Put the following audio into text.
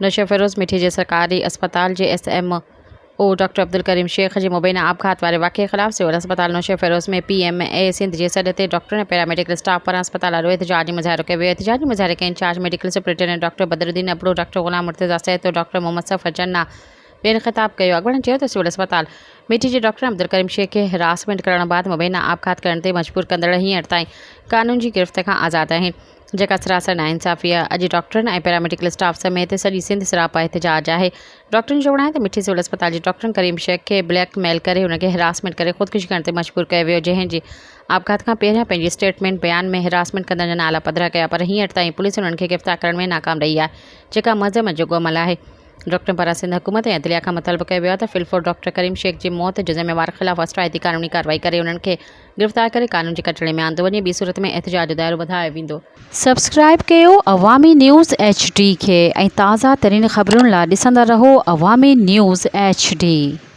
Nausea Firoz मिठी जे सरकारी अस्पताल जे SMO डॉक्टर अब्दुल करीम शेख जे मुबैना आपघात वारे वाक़े ख़िलाफ़ सिविल अस्पताल नौशा फ़िरोज़ में PMA सिंध जे सॾ ते डॉक्टर ऐं पैरामेडिकल स्टाफ पारां अस्पताल वारो एहतिजाजी मुज़ाहिरो कयो वियो। एहतिजाजी मुज़ाहिरे खे incharge medical superintendent doctor Badaruddin Abro, doctor Ghulam Murtaza Syed, doctor Mohammad Safar Janna ॿियनि ख़िताब कयो। अॻुवाणनि चयो त सिविल अस्पताल मिठी जे डॉक्टर अब्दुल करीम शेख खे हिरासमेंट करण बाद मुबैना आपघात करण ते मजबूर कंदड़ हींअर ताईं कानून जी गिरफ़्त खां आज़ाद आहिनि, जेका सरासर नाइंसाफ़ी आहे। अॼु डॉक्टरनि ऐं पैरामेडिकल स्टाफ समेत सॼी सिंध सिरापा एहतिजाज आहे। डॉक्टरनि जो चवणु आहे त मिठी सिविल अस्पताल जे डॉक्टरनि करीम शेख खे ब्लैकमेल करे हुनखे हिरासमेंट करे ख़ुदकुशी करण ते मजबूर कयो वियो, जंहिंजी आपघात खां पहिरियां पंहिंजी स्टेटमेंट बयान में हिरासमेंट कंदड़ जा नाला पधरा कया, पर हींअर ताईं पुलिस हुननि खे गिरफ़्तार करण में नाकाम रही आहे, जेका मज़मत जो अमल आहे। डॉक्टरनि पारां सिंध हुकूमत ऐं अदलिया खां मुतालबो कयो वियो आहे त फिलफोर डॉक्टर करीम शेख जी मौत जो ज़िम्मेवार ख़िलाफ़ असराइती कानूनी कार्रवाई करे उन्हनि खे गिरफ़्तार करे कानून जे कटड़े में आंदो वञे। ॿी सूरत में एहतिजाज जो दाइरो वधायो वेंदो। सब्सक्राइब कयो अवामी न्यूज़ HD खे ऐं ताज़ा तरीन ख़बरुनि लाइ ॾिसंदा रहो अवामी न्यूज़ HD।